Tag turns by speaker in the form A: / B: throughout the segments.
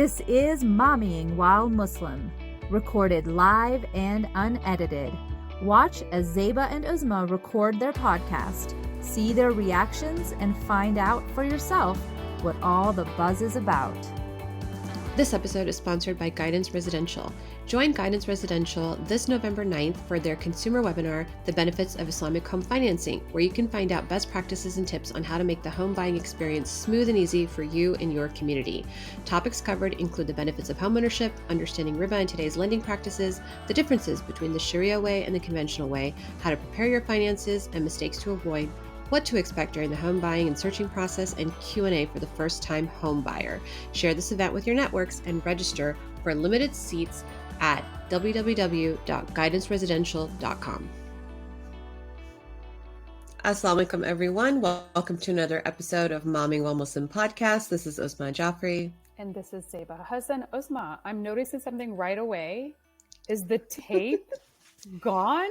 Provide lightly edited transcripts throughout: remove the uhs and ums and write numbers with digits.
A: This is Mommying While Muslim, recorded live and unedited. Watch as Zeba and Uzma record their podcast, see their reactions, and find out for yourself what all the buzz is about.
B: This episode is sponsored by Guidance Residential. Join Guidance Residential this November 9th for their consumer webinar, The Benefits of Islamic Home Financing, where you can find out best practices and tips on how to make the home buying experience smooth and easy for you and your community. Topics covered include the benefits of homeownership, understanding riba and today's lending practices, the differences between the Sharia way and the conventional way, how to prepare your finances and mistakes to avoid, what to expect during the home buying and searching process, and Q&A for the first-time home buyer. Share this event with your networks and register for limited seats at www.guidanceresidential.com. Assalamu alaikum, everyone. Welcome to another episode of Mommyingwhilemuslim Muslim podcast. This is Uzma Jaffrey.
C: And this is Zeba Hassan. Uzma, I'm noticing something right away. Is the tape gone?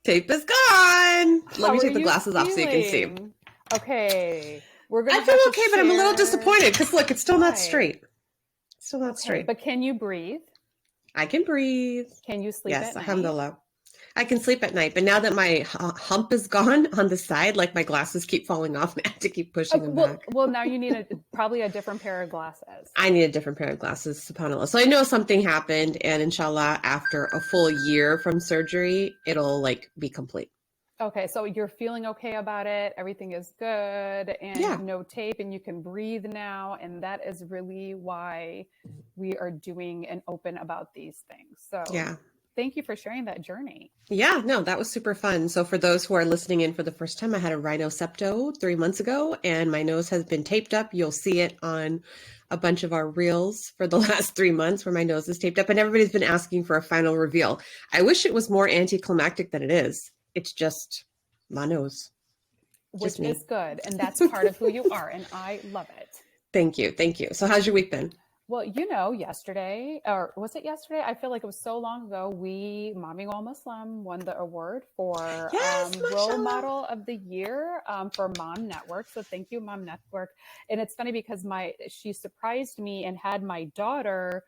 B: Tape is gone. Let me take the glasses off so you can see.
C: Okay.
B: I feel okay, but I'm a little disappointed because look, it's still not straight. Still not straight.
C: But can you breathe?
B: I can breathe.
C: Can you sleep at night?
B: Yes, alhamdulillah. I can sleep at night, but now that my hump is gone on the side, like my glasses keep falling off and I have to keep pushing them back.
C: Well, now you need probably a different pair of glasses.
B: I need a different pair of glasses, subhanAllah. So I know something happened, and inshallah, after a full year from surgery, it'll be complete.
C: Okay, so you're feeling okay about it. Everything is good and no tape and you can breathe now. And that is really why we are doing and open about these things. So thank you for sharing that journey.
B: Yeah, no, that was super fun. So for those who are listening in for the first time, I had a rhinosepto 3 months ago and my nose has been taped up. You'll see it on a bunch of our reels for the last 3 months where my nose is taped up, and everybody's been asking for a final reveal. I wish it was more anticlimactic than it is. It's just my nose.
C: Which is good. And that's part of who you are. And I love it.
B: Thank you. Thank you. So how's your week been?
C: Well, yesterday, or was it yesterday? I feel like it was so long ago. We, Mommyingwhilemuslim, won the award for Role Model of the Year for Mom Network. So thank you, Mom Network. And it's funny because she surprised me and had my daughter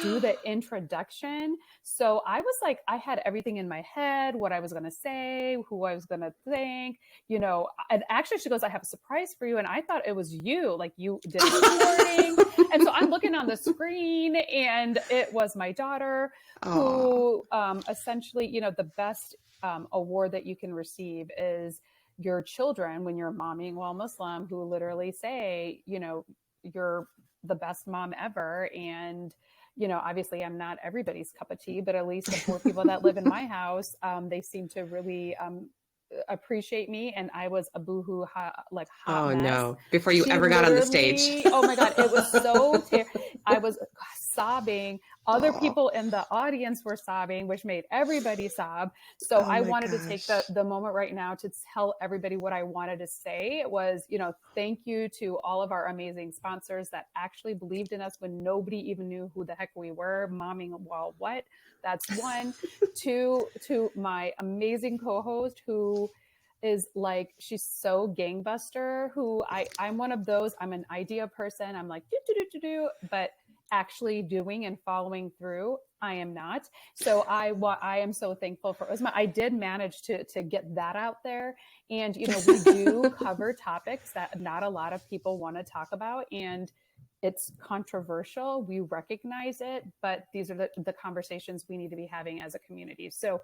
C: do the introduction. So I was like, I had everything in my head, what I was going to say, who I was going to thank, and actually she goes, I have a surprise for you. And I thought it was you, like you did the recording. And so I'm looking on the screen and it was my daughter who essentially, the best award that you can receive is your children when you're momming while Muslim, who literally say, you're the best mom ever. And obviously I'm not everybody's cup of tea, but at least the 4 people that live in my house, they seem to really appreciate me. And I was a boohoo hot mess.
B: No, before you ever got on the stage.
C: Oh my God, it was so I was sobbing. Other people in the audience were sobbing, which made everybody sob. So I wanted to take the moment right now to tell everybody what I wanted to say. It was, thank you to all of our amazing sponsors that actually believed in us when nobody even knew who the heck we were. Momming while what? That's one. Two, to my amazing co-host who is she's so gangbuster, who I'm one of those. I'm an idea person. I'm like, do, but actually doing and following through, I am not. So I am so thankful for Uzma. I did manage to get that out there. And, we do cover topics that not a lot of people want to talk about. And it's controversial. We recognize it, but these are the conversations we need to be having as a community. So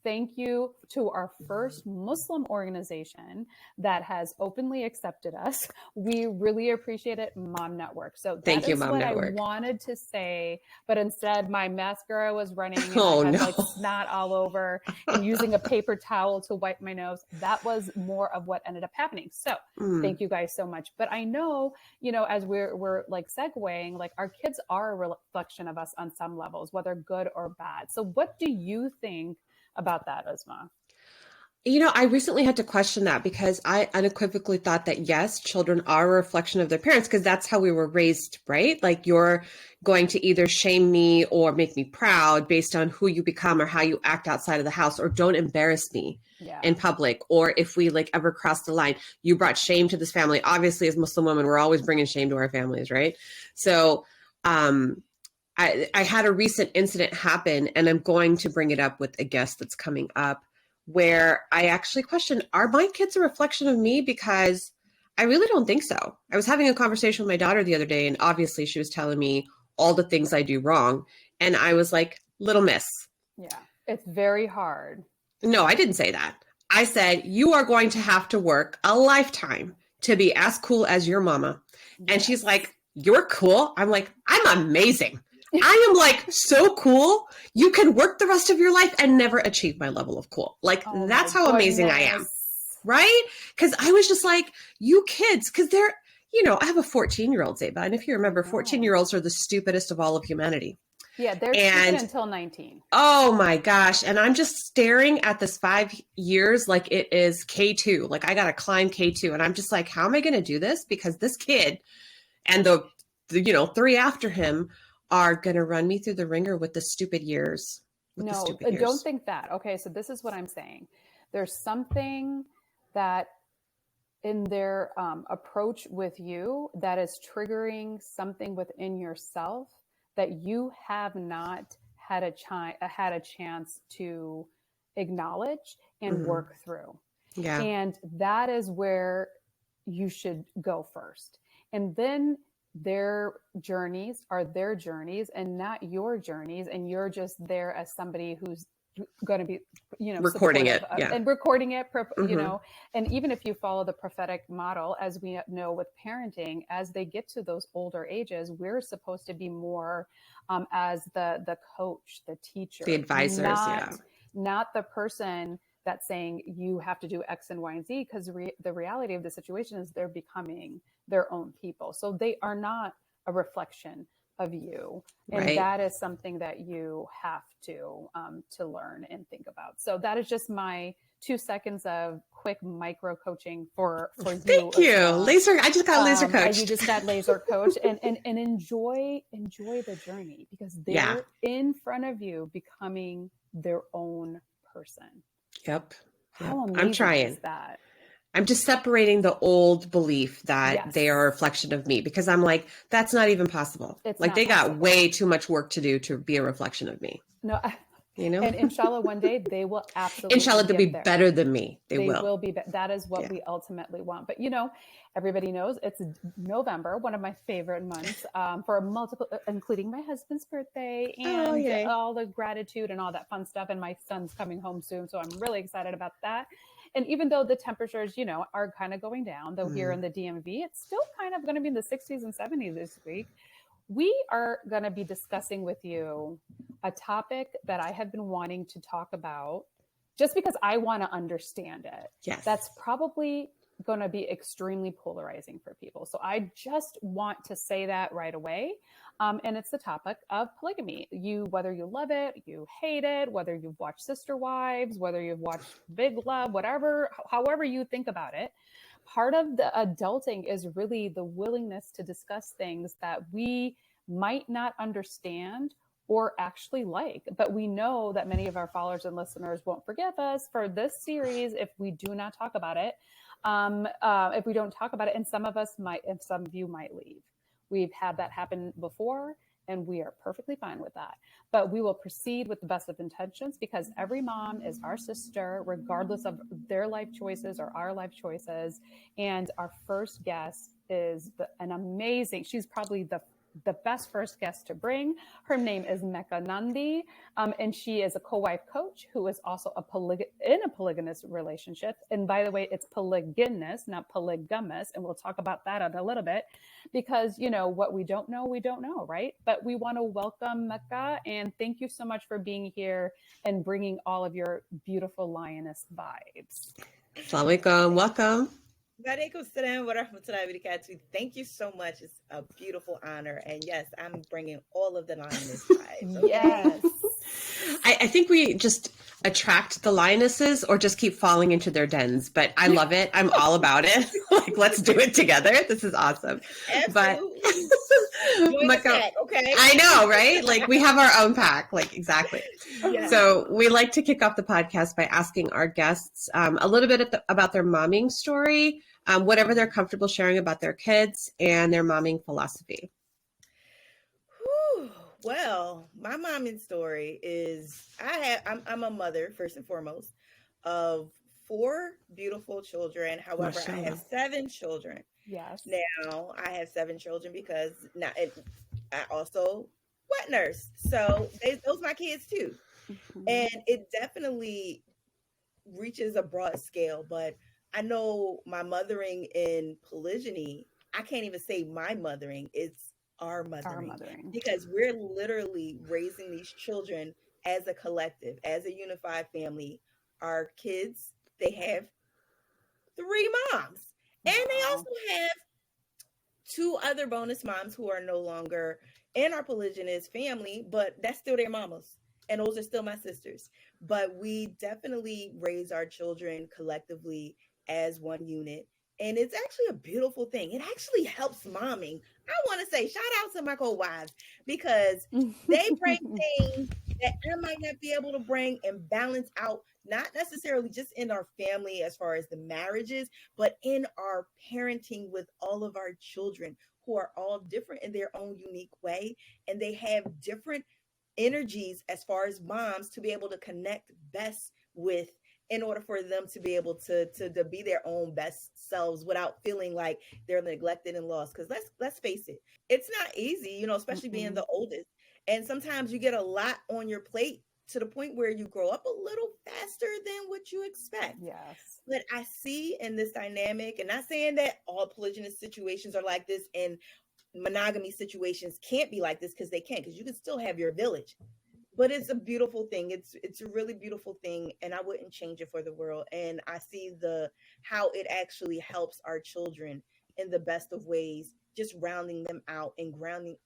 C: thank you to our first Muslim organization that has openly accepted us. We really appreciate it, Mom Network. So that is what I wanted to say, but instead my mascara was running and I had snot all over and using a paper towel to wipe my nose. That was more of what ended up happening. So thank you guys so much. But I know, as we're segueing, our kids are a reflection of us on some levels, whether good or bad. So what do you think about that, Uzma?
B: I recently had to question that because I unequivocally thought that, yes, children are a reflection of their parents because that's how we were raised, right? You're going to either shame me or make me proud based on who you become or how you act outside of the house, or don't embarrass me in public. Or if we ever cross the line, you brought shame to this family. Obviously, as Muslim women, we're always bringing shame to our families, right? So I had a recent incident happen, and I'm going to bring it up with a guest that's coming up, where I actually questioned, are my kids a reflection of me? Because I really don't think so. I was having a conversation with my daughter the other day, and obviously she was telling me all the things I do wrong. And I was like, little miss.
C: Yeah, it's very hard.
B: No, I didn't say that. I said, you are going to have to work a lifetime to be as cool as your mama. Yes. And she's like, you're cool. I'm like, I'm amazing. I am like so cool. You can work the rest of your life and never achieve my level of cool. Like, that's how amazing I am. Right? Because I was just like, you kids, because they're, you know, I have a 14-year-old, Zeba. And if you remember, 14-year-olds are the stupidest of all of humanity.
C: Yeah, they're stupid until 19.
B: Oh my gosh. And I'm just staring at this 5 years like it is K2. Like I got to climb K2. And I'm just like, how am I going to do this? Because this kid and the 3 after him are going to run me through the ringer with the stupid years.
C: No, don't think that. Okay, so this is what I'm saying. There's something that in their approach with you that is triggering something within yourself that you have not had a chance to acknowledge and work through.
B: Yeah.
C: And that is where you should go first. And then their journeys are their journeys and not your journeys. And you're just there as somebody who's going to be,
B: recording it
C: and recording it, and even if you follow the prophetic model, as we know with parenting, as they get to those older ages, we're supposed to be more as the coach, the teacher,
B: the advisors,
C: not the person that's saying you have to do X and Y and Z, because the reality of the situation is they're becoming their own people. So they are not a reflection of you. And
B: right.
C: That is something that you have to learn and think about. So that is just my 2 seconds of quick micro coaching for you.
B: Thank you. Laser. I just got laser coached.
C: You just got laser coached and enjoy the journey, because they're in front of you becoming their own person.
B: Yep.
C: How amazing
B: I'm trying.
C: is that?
B: I'm just separating the old belief that they are a reflection of me, because I'm like, that's not even possible.
C: It's
B: like they
C: possible.
B: got way too much work to do to be a reflection of me.
C: No,
B: you know,
C: and inshallah, one day they will absolutely.
B: Inshallah, they'll be
C: there.
B: better than me. They will
C: be. That is what we ultimately want. But everybody knows it's November, one of my favorite months, for multiple, including my husband's birthday and all the gratitude and all that fun stuff. And my son's coming home soon, so I'm really excited about that. And even though the temperatures, are kind of going down, though here in the DMV, it's still kind of going to be in the 60s and 70s this week. We are going to be discussing with you a topic that I have been wanting to talk about just because I want to understand it.
B: Yes.
C: That's probably going to be extremely polarizing for people. So I just want to say that right away. And it's the topic of polygamy. Whether you love it, you hate it, whether you've watched Sister Wives, whether you've watched Big Love, however you think about it, part of the adulting is really the willingness to discuss things that we might not understand or actually like. But we know that many of our followers and listeners won't forgive us for this series if we do not talk about it. If we don't talk about it, and some of you might leave. We've had that happen before, and we are perfectly fine with that. But we will proceed with the best of intentions, because every mom is our sister, regardless of their life choices or our life choices. And our first guest is an amazing, she's probably the best first guest to bring. Her name is Mecca Nandi, and she is a co-wife coach who is also in a polygamous relationship. And by the way, it's polygynous, not polygamous. And we'll talk about that in a little bit, because, what we don't know, right? But we want to welcome Mecca, and thank you so much for being here and bringing all of your beautiful lioness vibes.
B: Assalamu alaikum. Welcome.
D: Walaikum salam wa rahmatullahi wa barakatuh. Thank you so much. It's a beautiful honor. And yes, I'm bringing all of the lioness vibes. Okay?
C: Yes.
B: I think we just attract the lionesses or just keep falling into their dens. But I love it. I'm all about it. Like, let's do it together. This is awesome.
D: Absolutely.
B: But
D: okay.
B: I know, right? Like, we have our own pack. Like, exactly. Yeah. So we like to kick off the podcast by asking our guests a little bit about their momming story, whatever they're comfortable sharing about their kids, and their momming philosophy.
D: Well, my momming story is I'm a mother first and foremost of 4 beautiful children. However, I have
B: Mashallah.
D: 7 children.
C: Yes.
D: Now I have 7 children because now I also wet nurse. So those my kids too. And it definitely reaches a broad scale, but I know my mothering in polygyny, I can't even say my mothering, it's our
C: Our
D: mothering,
C: mothering.
D: because we're literally raising these children as a collective, as a unified family. Our kids, they have 3 moms, and they
C: Wow.
D: also have 2 other bonus moms who are no longer in our polygynous family, but that's still their mamas. And those are still my sisters. But we definitely raise our children collectively as one unit. And it's actually a beautiful thing. It actually helps momming. I want to say shout out to my co-wives, because they bring things that I might not be able to bring, and balance out, not necessarily just in our family as far as the marriages, but in our parenting with all of our children, who are all different in their own unique way. And they have different energies as far as moms to be able to connect best with, in order for them to be able to be their own best selves without feeling like they're neglected and lost. Because let's face it, it's not easy, especially being the oldest. And sometimes you get a lot on your plate to the point where you grow up a little faster than what you expect.
C: Yes.
D: But I see in this dynamic, and not saying that all polygynous situations are like this and monogamy situations can't be like this, because they can't, because you can still have your village. But it's a beautiful thing. It's a really beautiful thing, and I wouldn't change it for the world. And I see how it actually helps our children in the best of ways, just rounding them out and grounding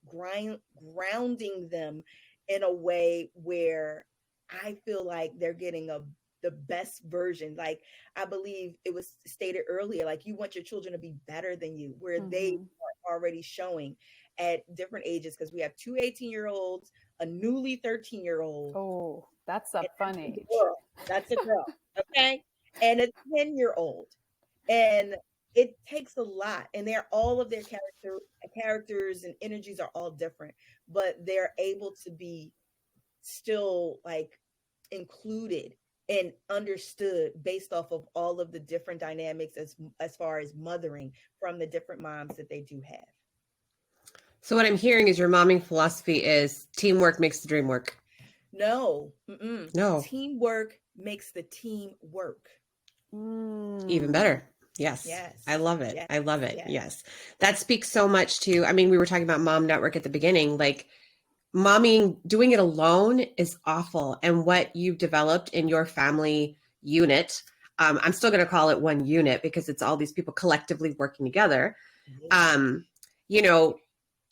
D: them in a way where I feel like they're getting the best version. Like, I believe it was stated earlier, like, you want your children to be better than you, where they are already showing at different ages, because we have 2 18-year-olds, a newly 13-year-old.
C: Oh, that's a fun age.
D: That's a girl. Okay. And a 10-year-old. And it takes a lot. And all of their characters and energies are all different, but they're able to be still like included and understood based off of all of the different dynamics as far as mothering from the different moms that they do have.
B: So what I'm hearing is your momming philosophy is teamwork makes the dream work.
D: No.
B: No.
D: Teamwork makes the team work.
B: Even better. Yes. I love it.
D: Yes.
B: I love it. Yes. That speaks so much to, I mean, we were talking about Mom Network at the beginning, like momming, doing it alone is awful. And what you've developed in your family unit, I'm still going to call it one unit because it's all these people collectively working together.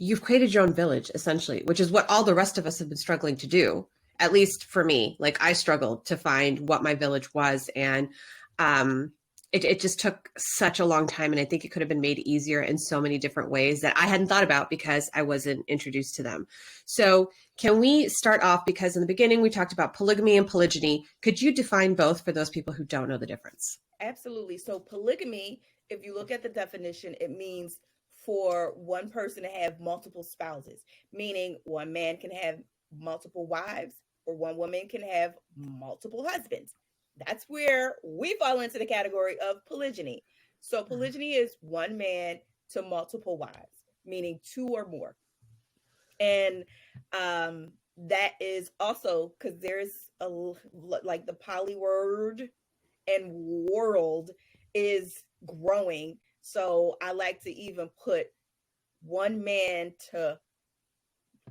B: You've created your own village, essentially, which is what all the rest of us have been struggling to do. At least for me, like I struggled to find what my village was. And it just took such a long time. And I think it could have been made easier in so many different ways that I hadn't thought about because I wasn't introduced to them. So can we start off, because in the beginning we talked about polygamy and polygyny. Could you define both for those people who don't know the difference?
D: Absolutely. So polygamy, if you look at the definition, it means for one person to have multiple spouses, meaning one man can have multiple wives or one woman can have multiple husbands. That's where we fall into the category of polygyny. So polygyny is one man to multiple wives, meaning 2 or more. And that is also because there's like the poly word and world is growing. So I like to even put one man to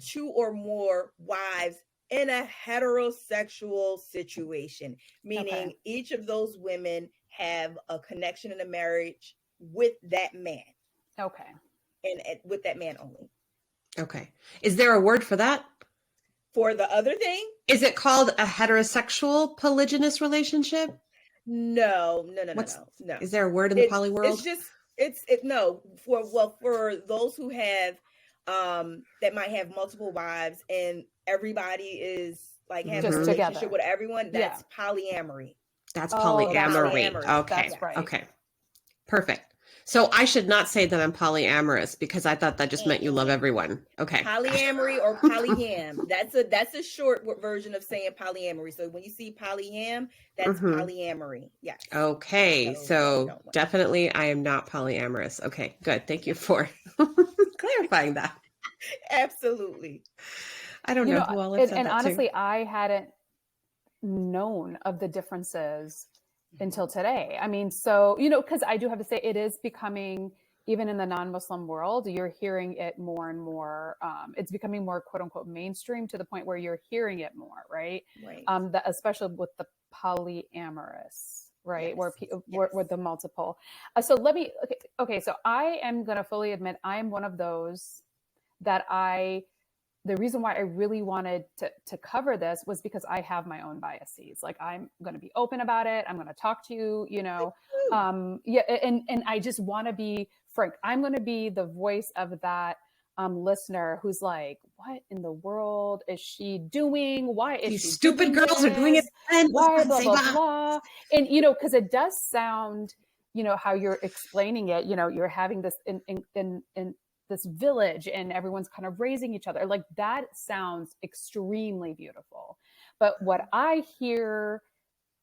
D: 2 or more wives in a heterosexual situation, meaning each of those women have a connection in a marriage with that man.
C: Okay.
D: And with that man only.
B: Okay. Is there a word for that?
D: For the other thing?
B: Is it called a heterosexual polygynous relationship?
D: No.
B: Is there a word in the poly world?
D: For those who have that might have multiple wives and everybody is like having a relationship
C: together
D: with everyone, that's polyamory.
B: That's polyamory. Okay.
C: That's right.
B: Okay. Perfect. So I should not say that I'm polyamorous because I thought that just meant you love everyone. Okay.
D: Polyamory or polyam. That's a short version of saying polyamory. So when you see polyam, that's polyamory. Yes.
B: Okay. So definitely I am not polyamorous. Okay, good. Thank you for clarifying that.
D: Absolutely.
B: I don't know who all said
C: and
B: that
C: honestly,
B: to.
C: I hadn't known of the differences until today. I mean, so, because I do have to say it is becoming, even in the non-Muslim world, you're hearing it more and more. It's becoming more quote unquote mainstream to the point where you're hearing it more, right?
D: Right.
C: Especially with the polyamorous, right?
D: Yes.
C: Where the multiple. So let me, okay. So I am going to fully admit I'm one of those that the reason why I really wanted to cover this was because I have my own biases. Like, I'm going to be open about it. I'm going to talk to you, and I just want to be frank. I'm going to be the voice of that listener who's like, what in the world is she doing? Why is
B: These
C: she
B: stupid
C: doing
B: girls
C: this?
B: are doing it again.
C: Why, blah, blah, blah. And, because it does sound, how you're explaining it, you're having this in this village and everyone's kind of raising each other. Like, that sounds extremely beautiful. But what I hear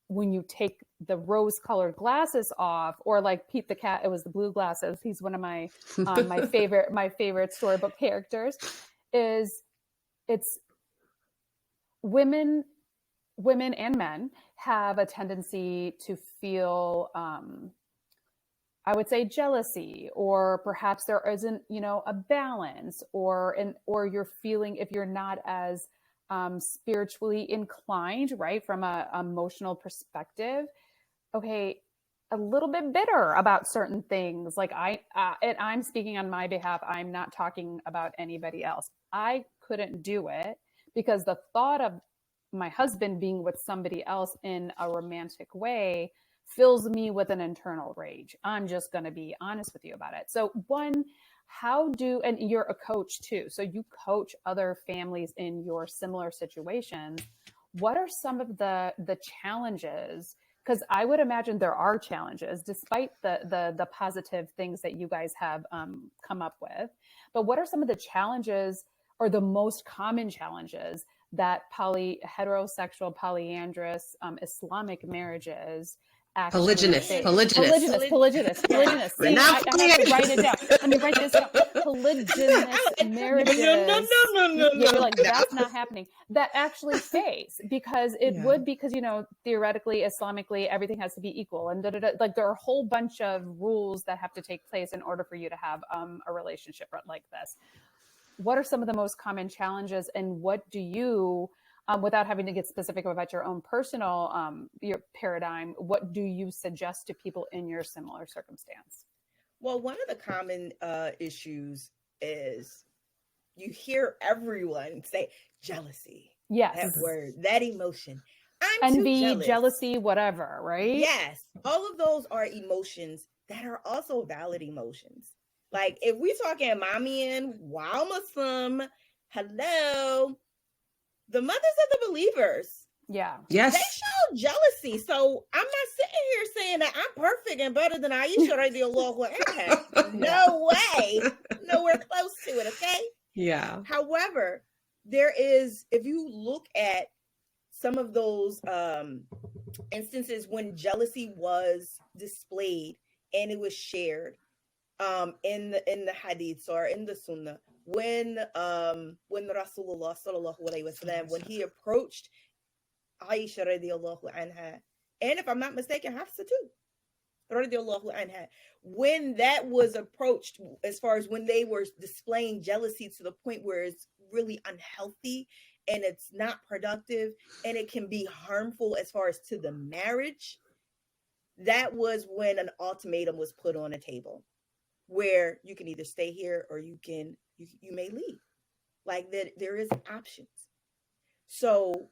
C: when you take the rose colored glasses off, or like Pete the cat, it was the blue glasses. He's one of my, my favorite storybook characters. It's women and men have a tendency to feel, I would say, jealousy, or perhaps there isn't, a balance, or you're feeling, if you're not as spiritually inclined, right, from a emotional perspective, okay, a little bit bitter about certain things. Like, and I'm speaking on my behalf. I'm not talking about anybody else. I couldn't do it because the thought of my husband being with somebody else in a romantic way fills me with an internal rage. I'm just going to be honest with you about it. So and you're a coach too. So you coach other families in your similar situations. What are some of the challenges? Because I would imagine there are challenges despite the positive things that you guys have come up with. But what are some of the challenges, or the most common challenges, that heterosexual polyandrous Islamic marriages
B: polygynous.
C: See, I have to write it down. Let me write this down. Polygynous marriages.
D: No.
C: You're like, that's not happening. That actually face, because it would, because, theoretically, Islamically, everything has to be equal. And like, there are a whole bunch of rules that have to take place in order for you to have a relationship like this. What are some of the most common challenges, and what do you, without having to get specific about your own personal your paradigm, what do you suggest to people in your similar circumstance?
D: Well, one of the common issues is you hear everyone say jealousy.
C: Yes.
D: That word, that emotion.
C: Envy, jealousy, whatever, right?
D: Yes. All of those are emotions that are also valid emotions. Like, if we're talking Mommyingwhilemuslim, hello, the mothers of the believers.
C: Yeah.
B: Yes.
D: They show jealousy. So I'm not sitting here saying that I'm perfect and better than Aisha radiallahu anha. No way. Nowhere close to it, okay?
B: Yeah.
D: However, there is, if you look at some of those instances when jealousy was displayed and it was shared in the hadiths or in the sunnah, when Rasulullah sallallahu alaihi wasallam, when he approached Aisha radiallahu anha, and if I'm not mistaken, Hafsa too, radiallahu anha, when that was approached, as far as when they were displaying jealousy to the point where it's really unhealthy and it's not productive and it can be harmful as far as to the marriage, that was when an ultimatum was put on the table, where you can either stay here or you may leave. Like, that there is options. So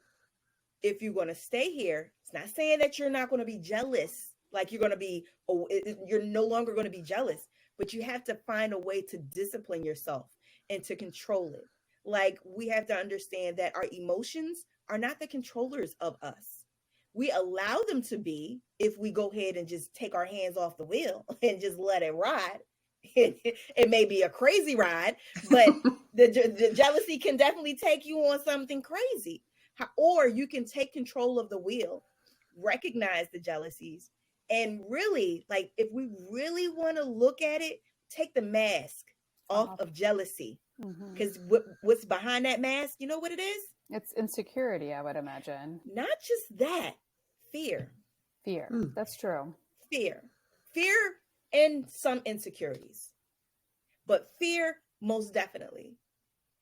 D: if you're going to stay here, it's not saying that you're not going to be jealous. Like, you're going to be, you're no longer going to be jealous, but you have to find a way to discipline yourself and to control it. Like, we have to understand that our emotions are not the controllers of us. we allow them to be if we go ahead and just take our hands off the wheel and just let it ride. It may be a crazy ride, but the jealousy can definitely take you on something crazy. Or you can take control of the wheel, recognize the jealousies, and really, like, if we really want to look at it, take the mask off of jealousy. Because what's behind that mask, you know what it is?
C: It's insecurity, I would imagine.
D: Not just that, fear.
C: That's true.
D: Fear and some insecurities, but fear most definitely.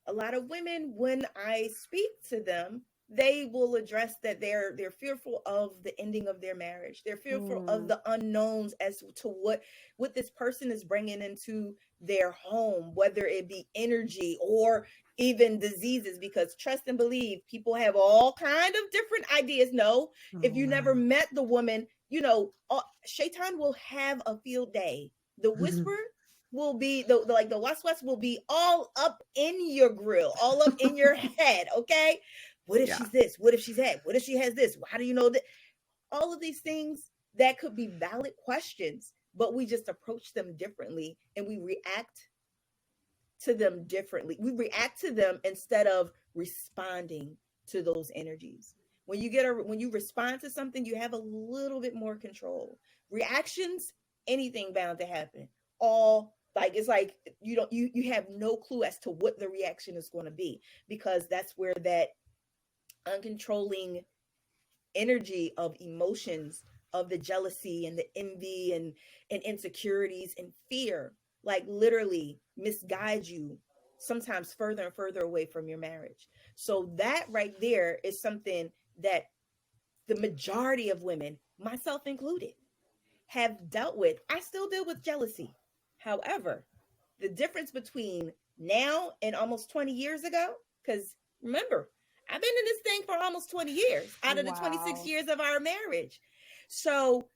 D: A lot of women, when I speak to them, they will address that they're fearful of the ending of their marriage. They're fearful of the unknowns as to what this person is bringing into their home, whether it be energy or even diseases, because trust and believe, people have all kind of different ideas. If you never met the woman, Shaitan will have a field day. The whisper will be the waswas will be all up in your grill, all up in your head. Okay. What if she's this? What if she's that? What if she has this? How do you know that? All of these things that could be valid questions, but we just approach them differently and we react to them differently. We react to them instead of responding to those energies. When you respond to something, you have a little bit more control. Reactions, anything bound to happen. It's like you have no clue as to what the reaction is going to be, because that's where that uncontrolling energy of emotions, of the jealousy and the envy and insecurities and fear, like literally misguide you sometimes further and further away from your marriage. So that right there is something that the majority of women, myself included, have dealt with. I still deal with jealousy. However, the difference between now and almost 20 years ago, because remember, I've been in this thing for almost 20 years out of the 26 years of our marriage. So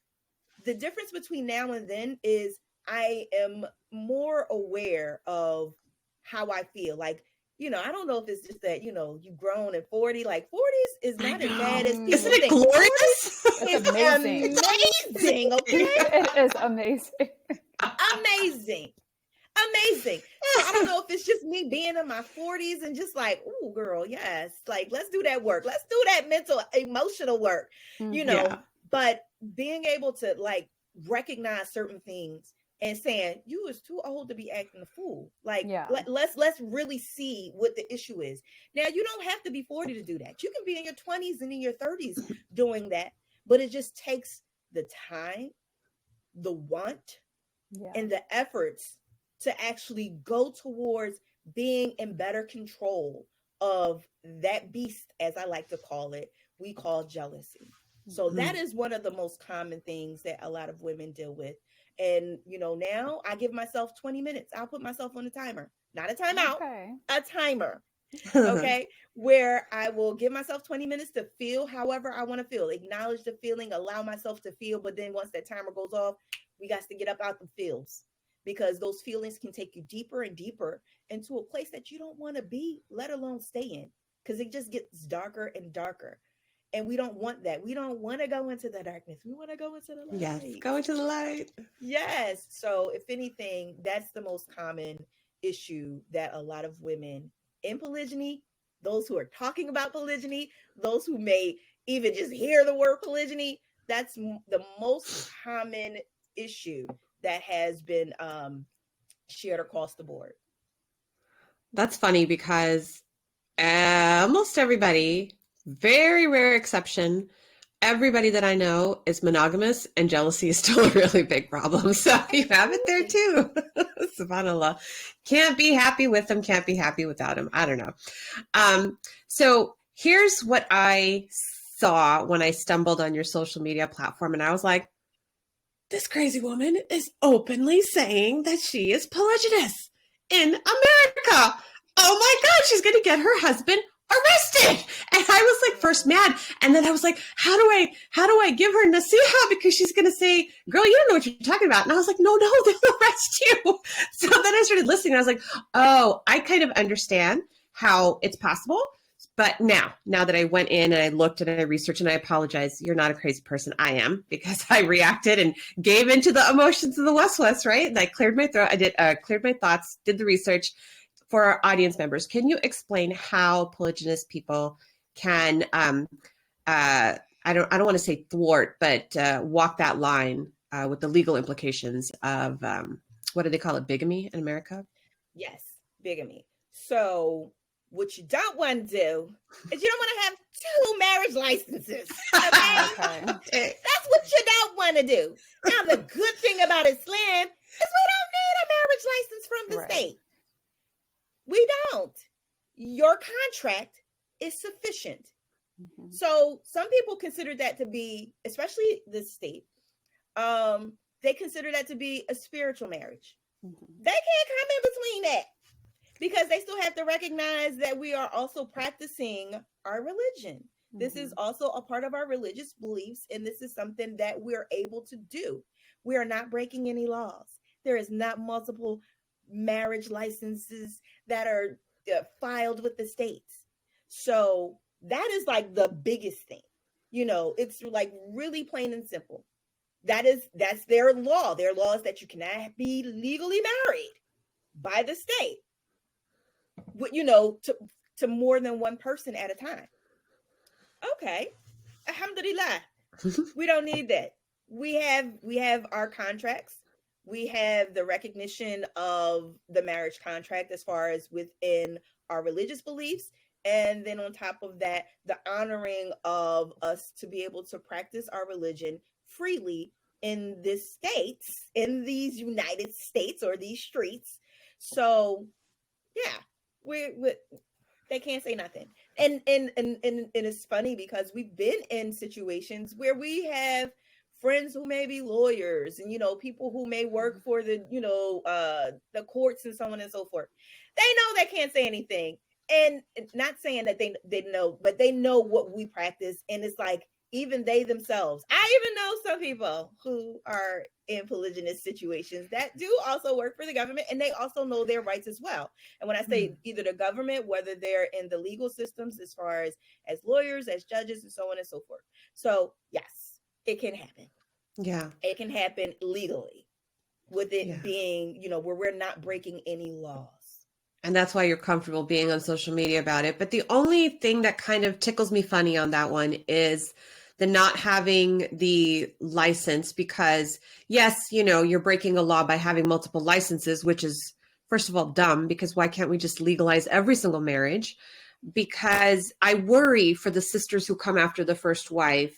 D: the difference between now and then is I am more aware of how I feel. Like, I don't know if it's just that, you've grown at 40, like 40s is not as bad as people
B: Isn't it
D: think.
B: glorious?
D: It's amazing. Okay.
C: It is amazing.
D: Amazing. So I don't know if it's just me being in my 40s and just like, oh, girl, yes. Like, let's do that work. Let's do that mental, emotional work, but being able to like recognize certain things and saying, you was too old to be acting a fool. Like, let's really see what the issue is. Now, you don't have to be 40 to do that. You can be in your 20s and in your 30s doing that, but it just takes the time, the want, and the efforts to actually go towards being in better control of that beast, as I like to call it, we call jealousy. So that is one of the most common things that a lot of women deal with. And, now I give myself 20 minutes. I'll put myself on a timer, not a timeout, a timer. Okay. Where I will give myself 20 minutes to feel however I want to feel, acknowledge the feeling, allow myself to feel. But then once that timer goes off, we got to get up out the feels, because those feelings can take you deeper and deeper into a place that you don't want to be, let alone stay in, because it just gets darker and darker. And we don't want that. We don't want to go into the darkness. We want to go into the light.
B: Yes, go into the light.
D: Yes. So if anything, that's the most common issue that a lot of women in polygyny, those who are talking about polygyny, those who may even just hear the word polygyny, that's the most common issue that has been shared across the board.
B: That's funny because almost everybody, very rare exception, everybody that I know is monogamous, and jealousy is still a really big problem. So you have it there too. SubhanAllah. Can't be happy with them, can't be happy without them. I don't know. So here's what I saw when I stumbled on your social media platform, and I was like, this crazy woman is openly saying that she is polygynous in America. Oh my God, she's going to get her husband arrested. And I was like first mad. And then I was like, how do I give her nasiha? Because she's going to say, girl, you don't know what you're talking about. And I was like, no, they'll arrest you. So then I started listening. And I was like, oh, I kind of understand how it's possible But now that I went in and I looked and I researched, and I apologize, you're not a crazy person. I am, because I reacted and gave into the emotions of the West, right? And I cleared my throat. I did cleared my thoughts, did the research. For our audience members, can you explain how polygynous people can, I don't want to say thwart, but walk that line with the legal implications of, what do they call it, bigamy in America?
D: Yes, bigamy. So what you don't want to do is you don't want to have 2 marriage licenses. Okay? That's what you don't want to do. Now, the good thing about Islam is we don't need a marriage license from the state. We don't. Your contract is sufficient. Mm-hmm. So some people consider that to be, especially this state, they consider that to be a spiritual marriage. Mm-hmm. They can't come in between that, because they still have to recognize that we are also practicing our religion. Mm-hmm. This is also a part of our religious beliefs, and this is something that we're able to do. We are not breaking any laws. There is not multiple marriage licenses that are filed with the states. So that is like the biggest thing. It's like really plain and simple. That's their law. Their law is that you cannot be legally married by the state, to more than one person at a time. Okay. Alhamdulillah. We don't need that. We have our contracts. We have the recognition of the marriage contract as far as within our religious beliefs. And then on top of that, the honoring of us to be able to practice our religion freely in this states, in these United States or these streets. So yeah, they can't say nothing. And it's funny because we've been in situations where we have friends who may be lawyers and, people who may work for the courts and so on and so forth. They know they can't say anything. And not saying that they know, but they know what we practice. And it's like, even they themselves, I even know some people who are in polygynous situations that do also work for the government, and they also know their rights as well. And when I say either the government, whether they're in the legal systems as far as lawyers, as judges, and so on and so forth. So yes, it can happen.
B: Yeah.
D: It can happen legally with it being, where we're not breaking any laws.
B: And that's why you're comfortable being on social media about it. But the only thing that kind of tickles me funny on that one is the not having the license, because yes, you're breaking a law by having multiple licenses, which is, first of all, dumb, because why can't we just legalize every single marriage? Because I worry for the sisters who come after the first wife.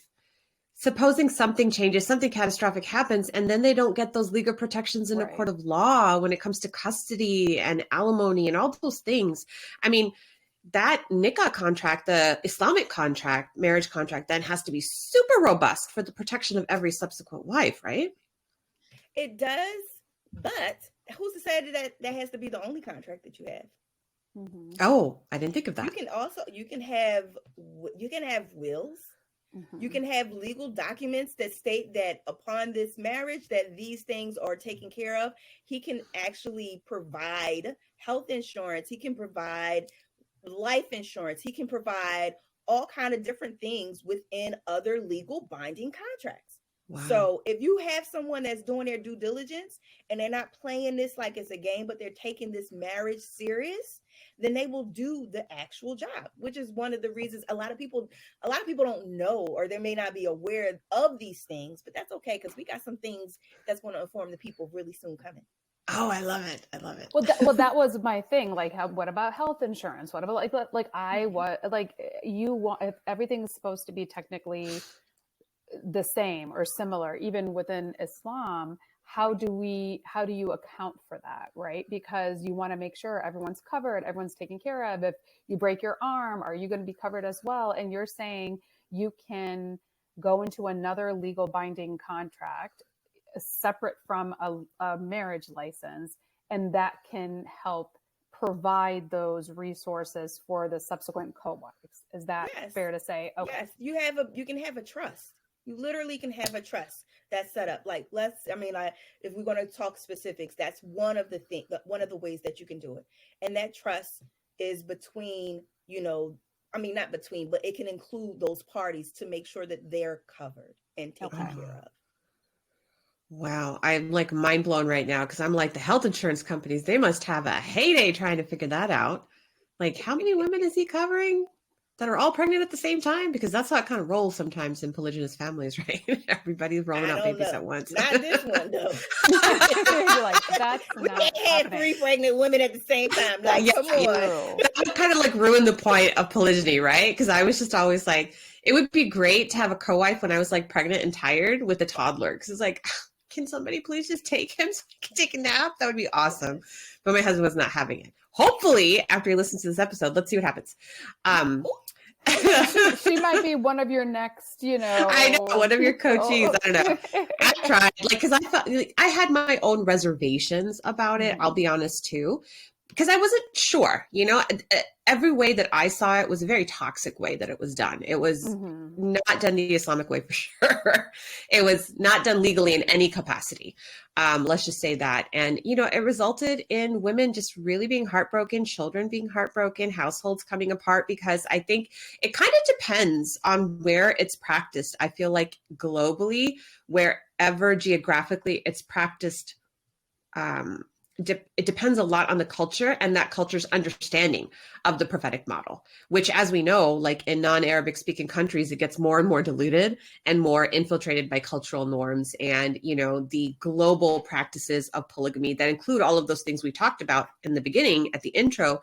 B: Supposing something changes, something catastrophic happens, and then they don't get those legal protections in a court of law when it comes to custody and alimony and all those things. I mean, that nikah contract, the Islamic contract, marriage contract, then has to be super robust for the protection of every subsequent wife, right?
D: It does, but who's to say that has to be the only contract that you have?
B: Mm-hmm. Oh, I didn't think of that.
D: You can have wills. Mm-hmm. You can have legal documents that state that upon this marriage that these things are taken care of. He can actually provide health insurance. He can provide life insurance. He can provide all kind of different things within other legal binding contracts. Wow. So if you have someone that's doing their due diligence and they're not playing this like it's a game, but they're taking this marriage serious, then they will do the actual job, which is one of the reasons a lot of people don't know, or they may not be aware of these things, but that's okay, because we got some things that's going to inform the people really soon coming.
B: Oh, I love it.
C: Well, that was my thing. Like, what about health insurance? What about if everything's supposed to be technically the same or similar, even within Islam, how do you account for that, right? Because you want to make sure everyone's covered, everyone's taken care of. If you break your arm, are you going to be covered as well? And you're saying you can go into another legal binding contract separate from a marriage license, and that can help provide those resources for the subsequent co-wives. Is that fair to say? Okay.
D: Yes, you can have a trust. You literally can have a trust that's set up. Like, if we're going to talk specifics, that's one of the ways that you can do it. And that trust is between, I mean, not between, but it can include those parties to make sure that they're covered and taken care of.
B: Wow. I'm like mind blown right now because I'm like, the health insurance companies, they must have a heyday trying to figure that out. Like, how many women is he covering that are all pregnant at the same time? Because that's how it kind of rolls sometimes in polygynous families, right? Everybody's rolling out babies at once.
D: Not this one, though.
C: You're like, that's
D: we
C: not
D: can't have
C: happening.
D: 3 pregnant women at the same time. Like,
B: Yeah,
D: come on.
B: That would kind of like ruin the point of polygyny, right? Because I was just always like, it would be great to have a co-wife when I was like pregnant and tired with a toddler. Because it's like, can somebody please just take him so I can take a nap? That would be awesome. But my husband was not having it. Hopefully, after he listens to this episode, let's see what happens.
C: She might be one of your next,
B: I know, one of your coaches. I don't know. I tried, like, because I felt like I had my own reservations about it. I'll be honest too, because I wasn't sure. Every way that I saw it was a very toxic way that it was done. It was not done the Islamic way for sure. It was not done legally in any capacity. Let's just say that. And, it resulted in women just really being heartbroken, children being heartbroken, households coming apart, because I think it kind of depends on where it's practiced. I feel like globally, wherever geographically it's practiced, it depends a lot on the culture and that culture's understanding of the prophetic model, which, as we know, like in non-Arabic speaking countries, it gets more and more diluted and more infiltrated by cultural norms and, the global practices of polygamy that include all of those things we talked about in the beginning at the intro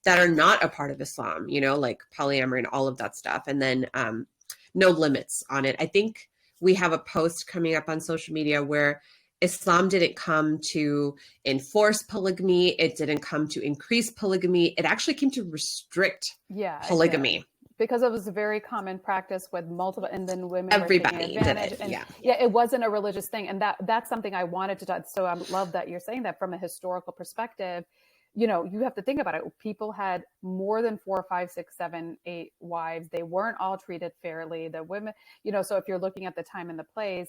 B: that are not a part of Islam, like polyamory and all of that stuff. And then no limits on it. I think we have a post coming up on social media where Islam didn't come to enforce polygamy. It didn't come to increase polygamy. It actually came to restrict polygamy.
C: Because it was a very common practice with multiple, and then women
B: everybody
C: were taking advantage.
B: did it.
C: And it wasn't a religious thing. And that's something I wanted to touch. So I love that you're saying that from a historical perspective. You have to think about it. People had more than 4, 5, 6, 7, 8 wives. They weren't all treated fairly. The women, so if you're looking at the time and the place,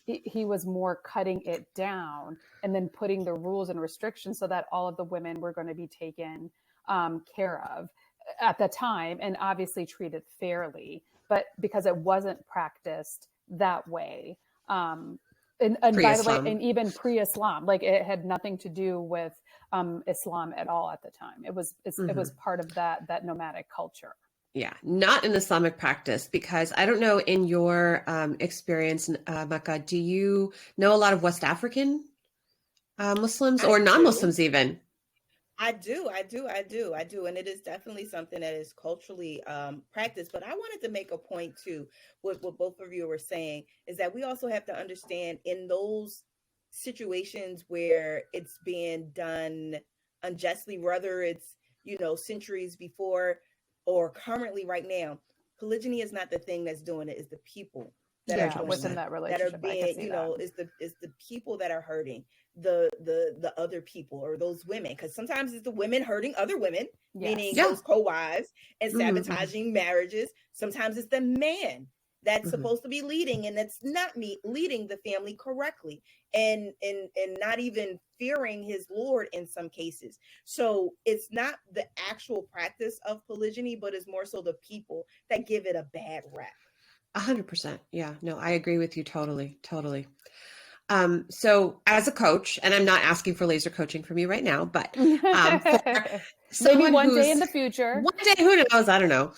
C: he was more cutting it down and then putting the rules and restrictions so that all of the women were going to be taken care of at the time and obviously treated fairly, but because it wasn't practiced that way. And by the way, and even pre-Islam, like it had nothing to do with Islam at all at the time. It was part of that nomadic culture.
B: Yeah, not an Islamic practice, because I don't know, in your experience, Mecca, do you know a lot of West African Muslims or non-Muslims even?
D: I do. And it is definitely something that is culturally practiced. But I wanted to make a point too, what both of you were saying, is that we also have to understand in those situations where it's being done unjustly, whether it's, centuries before or currently right now, polygyny is not the thing that's doing it. It's the people that are
C: within that relationship.
D: That are being, is the people that are hurting the other people or those women. Because sometimes it's the women hurting other women, meaning those co-wives and sabotaging marriages. Sometimes it's the man that's supposed to be leading and that's not leading the family correctly and not even fearing his Lord in some cases. So it's not the actual practice of polygyny, but it's more so the people that give it a bad rap.
B: 100%. Yeah, no, I agree with you. Totally. So as a coach, and I'm not asking for laser coaching from you right now, but
C: maybe one day in the future,
B: who knows? I don't know.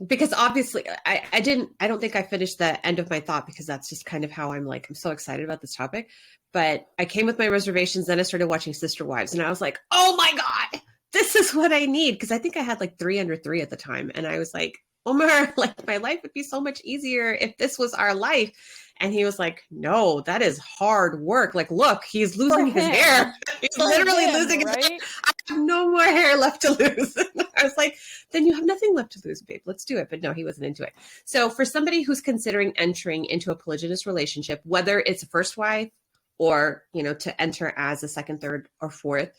B: Because obviously I don't think I finished the end of my thought, because that's just kind of how I'm so excited about this topic. But I came with my reservations. Then I started watching Sister Wives and I was like, oh my God, this is what I need. Cause I think I had 3 under 3 at the time. And I was like, Omar, my life would be so much easier if this was our life. And he was like, no, that is hard work. Look, he's losing his hair. He's literally losing his hair. I have no more hair left to lose. I was like, then you have nothing left to lose, babe. Let's do it. But no, he wasn't into it. So for somebody who's considering entering into a polygynous relationship, whether it's a first wife or, to enter as a second, third, or fourth,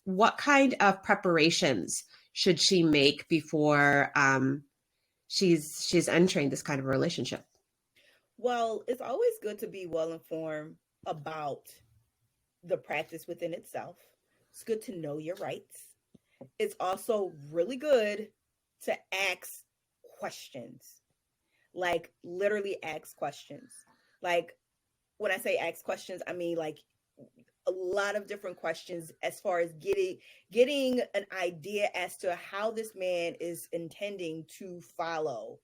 B: what kind of preparations should she make before she's entering this kind of a relationship?
D: Well, it's always good to be well informed about the practice within itself. It's good to know your rights. it's also really good to ask questions. Like literally ask questions. Like when I say ask questions, I mean like a lot of different questions as far as getting an idea as to how this man is intending to follow.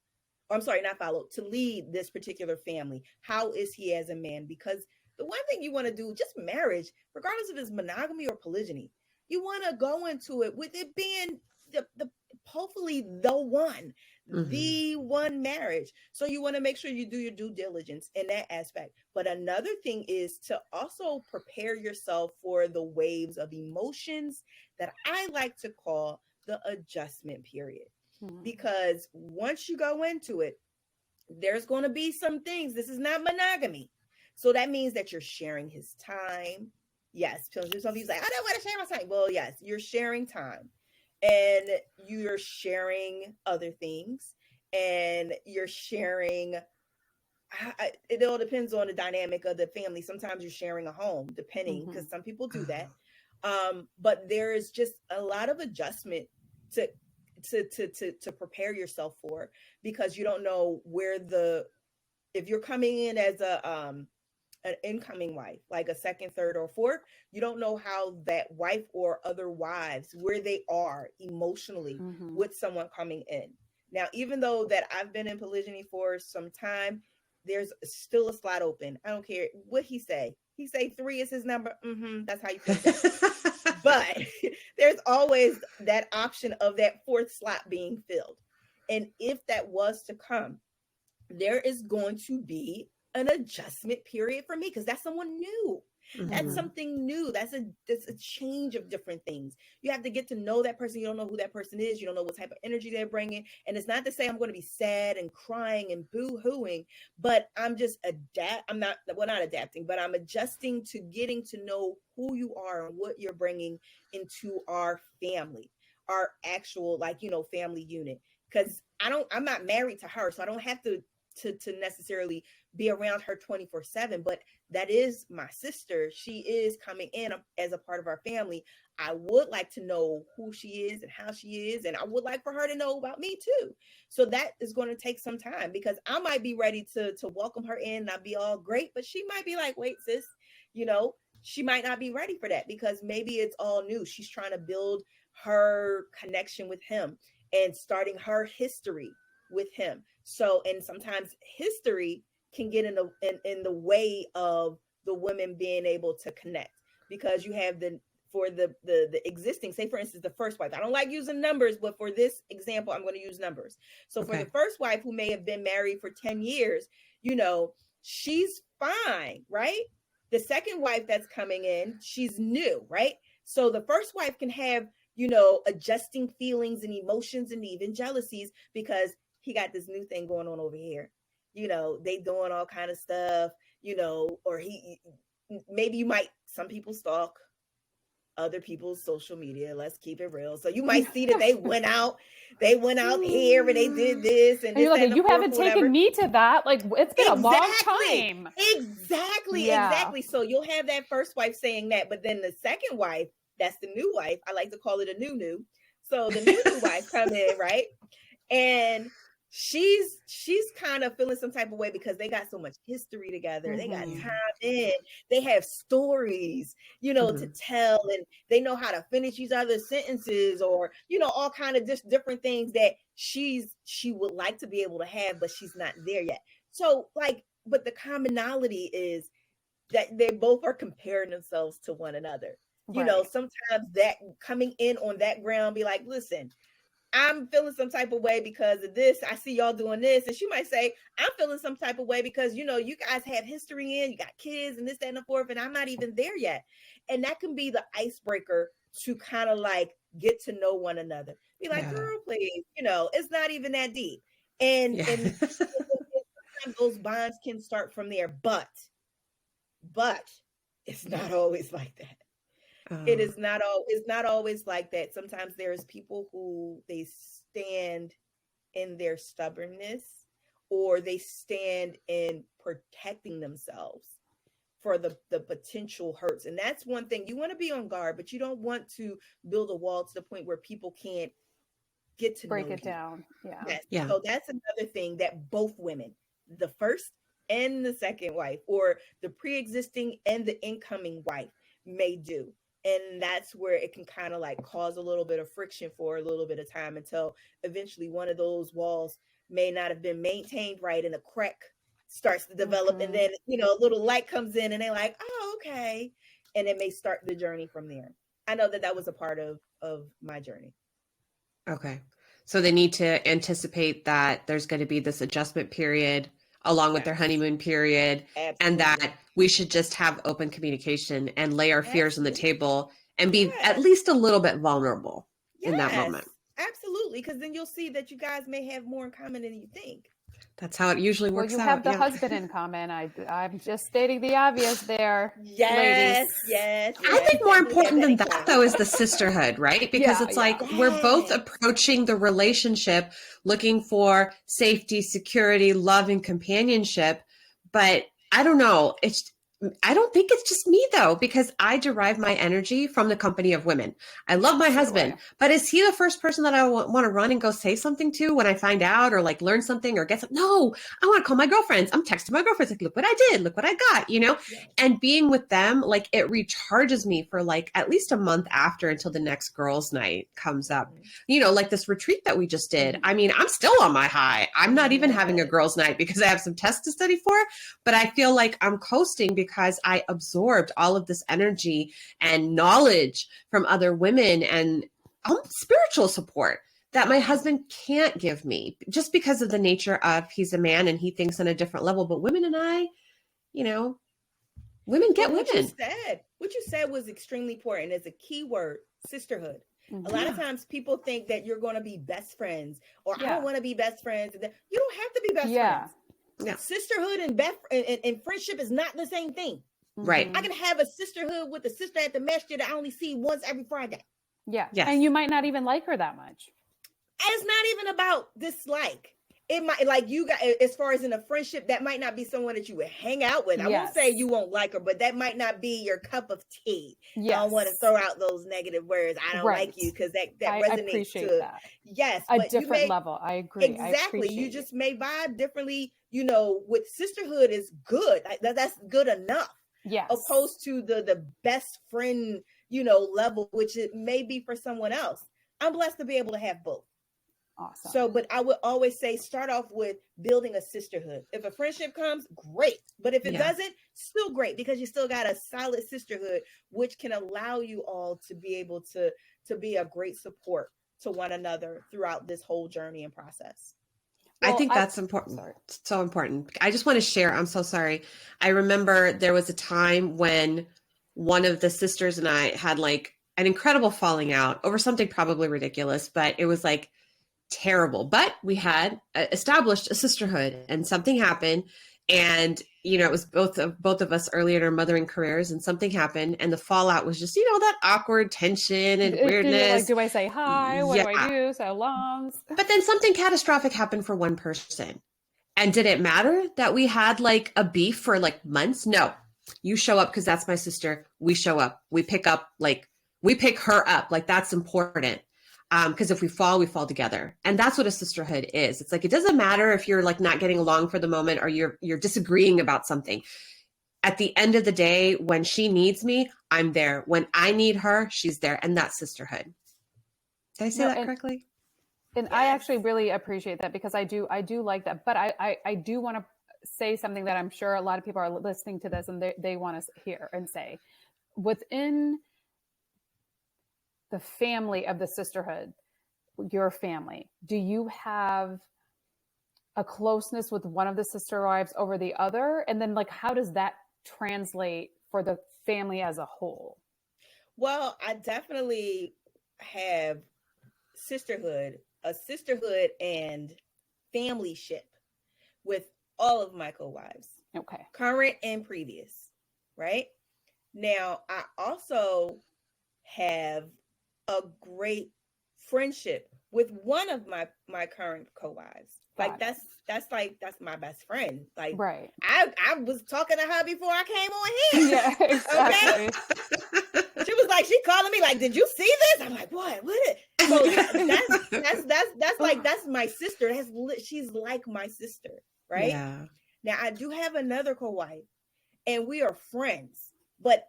D: Or I'm sorry, not follow, to lead this particular family. How is he as a man? Because the one thing you want to do, just marriage, regardless if it's monogamy or polygyny, you want to go into it with it being the hopefully the one marriage. So you want to make sure you do your due diligence in that aspect. But another thing is to also prepare yourself for the waves of emotions that I like to call the adjustment period. Because once you go into it, there's going to be some things. This is not monogamy. So that means that you're sharing his time. Yes. Some people say, I don't want to share my time. Well, yes, you're sharing time. And you're sharing other things. And you're sharing, it all depends on the dynamic of the family. Sometimes you're sharing a home, depending, because some people do that. But there is just a lot of adjustment to prepare yourself for, because you don't know where if you're coming in as an incoming wife, like a second, third, or fourth, you don't know how that wife or other wives, where they are emotionally with someone coming in. Now, even though that I've been in polygyny for some time, there's still a slot open. I don't care what he say. He say 3 is his number. That's how you feel. But there's always that option of that 4th slot being filled. And if that was to come, there is going to be an adjustment period for me, because that's someone new. That's something new. That's a change of different things. You have to get to know that person. You don't know who that person is. You don't know what type of energy they're bringing. And it's not to say I'm going to be sad and crying and boo-hooing, but I'm just not adapting, but I'm adjusting to getting to know who you are and what you're bringing into our family, our actual, family unit. Because I'm not married to her, so I don't have to necessarily be around her 24/7, but that is my sister. She is coming in as a part of our family. I would like to know who she is and how she is, and I would like for her to know about me too. So that is going to take some time, because I might be ready to welcome her in and I'll be all great, but she might be like, wait, sis, she might not be ready for that, because maybe it's all new. She's trying to build her connection with him and starting her history with him. So, and sometimes history can get in the way of the women being able to connect, because you have the existing, say for instance, the first wife. I don't like using numbers, but for this example, I'm going to use numbers. So for the first wife, who may have been married for 10 years, she's fine, right? The second wife that's coming in, she's new, right? So the first wife can have, adjusting feelings and emotions and even jealousies, because he got this new thing going on over here. They doing all kind of stuff, or some people stalk other people's social media. Let's keep it real. So you might see that they went out here and they did this and
C: you're
D: this,
C: like, you haven't taken me to that. Like, it's been a long time.
D: Exactly. So you'll have that first wife saying that, but then the second wife, that's the new wife. I like to call it a new. So the new wife come in, right? And she's kind of feeling some type of way, because they got so much history together. They got time in. They have stories, to tell, and they know how to finish each other's sentences, or all kind of just different things that she would like to be able to have, but she's not there yet. So but the commonality is that they both are comparing themselves to one another. Right. Sometimes that coming in on that ground, be like, listen, I'm feeling some type of way because of this. I see y'all doing this. And she might say, I'm feeling some type of way because, you guys have history you got kids and this, that, and the fourth, and I'm not even there yet. And that can be the icebreaker to kind of get to know one another. Be like, girl, please, it's not even that deep. And those bonds can start from there, but it's not always like that. It's not always like that. Sometimes there's people who they stand in their stubbornness, or they stand in protecting themselves for the potential hurts. And that's one thing. You want to be on guard, but you don't want to build a wall to the point where people can't get to
C: break
D: know
C: it
D: you.
C: down. Yeah.
D: Yes.
B: Yeah.
D: So that's another thing that both women, the first and the second wife, or the pre-existing and the incoming wife, may do. And that's where it can kind of like cause a little bit of friction for a little bit of time, until eventually one of those walls may not have been maintained right, and a crack starts to develop. And then, a little light comes in and they're like, oh, okay. And it may start the journey from there. I know that was a part of my journey.
B: Okay. So they need to anticipate that there's going to be this adjustment period along with their honeymoon period. Absolutely. And that we should just have open communication and lay our fears on the table and be at least a little bit vulnerable in that moment.
D: Absolutely. Because then you'll see that you guys may have more in common than you think.
B: That's how it usually works out.
C: Well, you have the husband in common. I'm just stating the obvious there.
D: Yes,
C: ladies.
D: Yes.
B: I think more important than that, though, is the sisterhood, right? Because it's like we're both approaching the relationship looking for safety, security, love, and companionship. But I don't know. I don't think it's just me, though, because I derive my energy from the company of women. I love my husband, but is he the first person that I want to run and go say something to when I find out or like learn something or get something? No, I want to call my girlfriends. I'm texting my girlfriends like, look what I did, look what I got, and being with them, like it recharges me for like at least a month after until the next girls' night comes up, like this retreat that we just did. I mean, I'm still on my high. I'm not even having a girls' night because I have some tests to study for, but I feel like I'm coasting because I absorbed all of this energy and knowledge from other women and spiritual support that my husband can't give me just because of the nature of he's a man and he thinks on a different level. But women and I, women get women.
D: What you said was extremely important. It's a key word, sisterhood. A lot of times people think that you're going to be best friends, or I don't want to be best friends. You don't have to be best friends. Yeah. Sisterhood and friendship is not the same thing.
B: Right.
D: I can have a sisterhood with a sister at the masjid that I only see once every Friday.
C: Yeah. Yes. And you might not even like her that much.
D: It's not even about dislike. It might, like you got, as far as in a friendship, that might not be someone that you would hang out with. I won't say you won't like her, but that might not be your cup of tea. Yes. I don't want to throw out those negative words. I don't like you, because that resonates to that. Yes,
C: a different level. I agree.
D: Exactly. You just may vibe differently. With sisterhood is good. That's good enough.
C: Yes.
D: Opposed to the best friend, level, which it may be for someone else. I'm blessed to be able to have both.
C: Awesome.
D: So, but I would always say, start off with building a sisterhood. If a friendship comes, great. But if it doesn't, still great, because you still got a solid sisterhood, which can allow you all to be able to be a great support to one another throughout this whole journey and process.
B: Well, I think that's important. So important. I just want to share. I'm so sorry. I remember there was a time when one of the sisters and I had like an incredible falling out over something probably ridiculous, but it was like terrible. But we had established a sisterhood, and something happened. And, it was both of us early in our mothering careers, and something happened, and the fallout was just, that awkward tension and weirdness.
C: Like, do I say hi? What do I do? So long.
B: But then something catastrophic happened for one person. And did it matter that we had like a beef for like months? No. You show up because that's my sister. We show up. We pick her up. Like, that's important. Because if we fall together. And that's what a sisterhood is. It's like, it doesn't matter if you're like not getting along for the moment, or you're disagreeing about something. At the end of the day, when she needs me, I'm there. When I need her, she's there. And that's sisterhood. Did I say that correctly?
C: And I actually really appreciate that, because I do like that. But I do want to say something that I'm sure a lot of people are listening to this and they want to hear and say. Within the family of the sisterhood, your family, do you have a closeness with one of the sister wives over the other? And then, like, how does that translate for the family as a whole?
D: Well, I definitely have a sisterhood and familyship with all of my co-wives.
C: Okay.
D: Current and previous, right? Now, I also have a great friendship with one of my current co-wives. Like that's my best friend. Like
C: right.
D: I was talking to her before I came on here.
C: Yeah, exactly.
D: Okay. She was like, she calling me like, did you see this? I'm like, what? So that's my sister. She's like my sister, right?
B: Yeah.
D: Now I do have another co-wife, and we are friends. But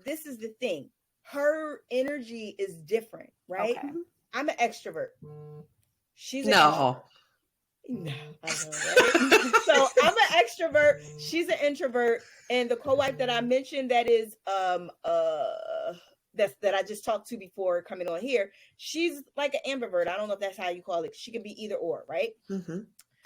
D: this is the thing: her energy is different, right?
C: Okay.
D: I'm an extrovert. She's an
B: No.
D: No, I know, right? So I'm an extrovert. She's an introvert, and the co-wife that I mentioned that is that I just talked to before coming on here, she's like an ambivert. I don't know if that's how you call it. She can be either or, right?
B: Mm-hmm.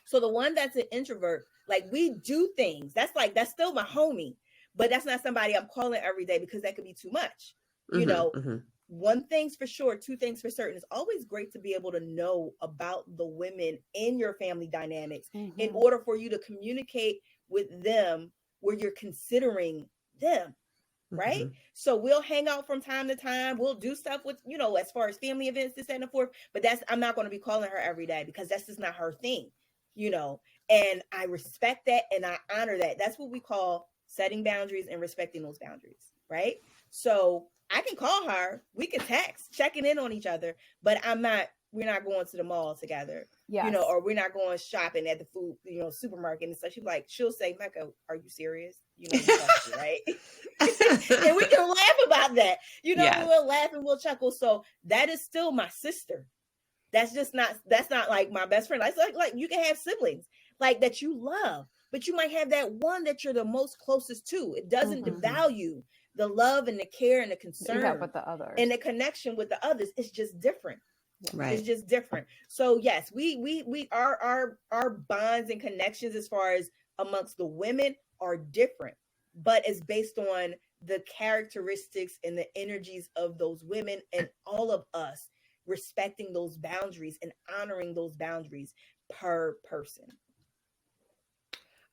D: So the one that's an introvert, like we do things. That's still my homie, but that's not somebody I'm calling every day because that could be too much. You know. Mm-hmm. One thing's for sure, two things for certain. It's always great to be able to know about the women in your family dynamics in order for you to communicate with them where you're considering them, right? So we'll hang out from time to time. We'll do stuff with, as far as family events, this and the fourth, but I'm not going to be calling her every day because that's just not her thing, and I respect that and I honor that. That's what we call setting boundaries and respecting those boundaries, right? So I can call her, we can text, checking in on each other, but we're not going to the mall together, or we're not going shopping at the food, supermarket and stuff. She'll say, Mecca, are you serious? Right? And we can laugh about that. Yes. We'll laugh and we'll chuckle. So that is still my sister. That's not like my best friend. It's like you can have siblings like that you love, but you might have that one that you're the most closest to. It doesn't devalue the love and the care and the concern
C: with the others
D: and the connection with the others. It's just different.
B: Right.
D: It's just different. So yes, we our bonds and connections as far as amongst the women are different, but it's based on the characteristics and the energies of those women and all of us respecting those boundaries and honoring those boundaries per person.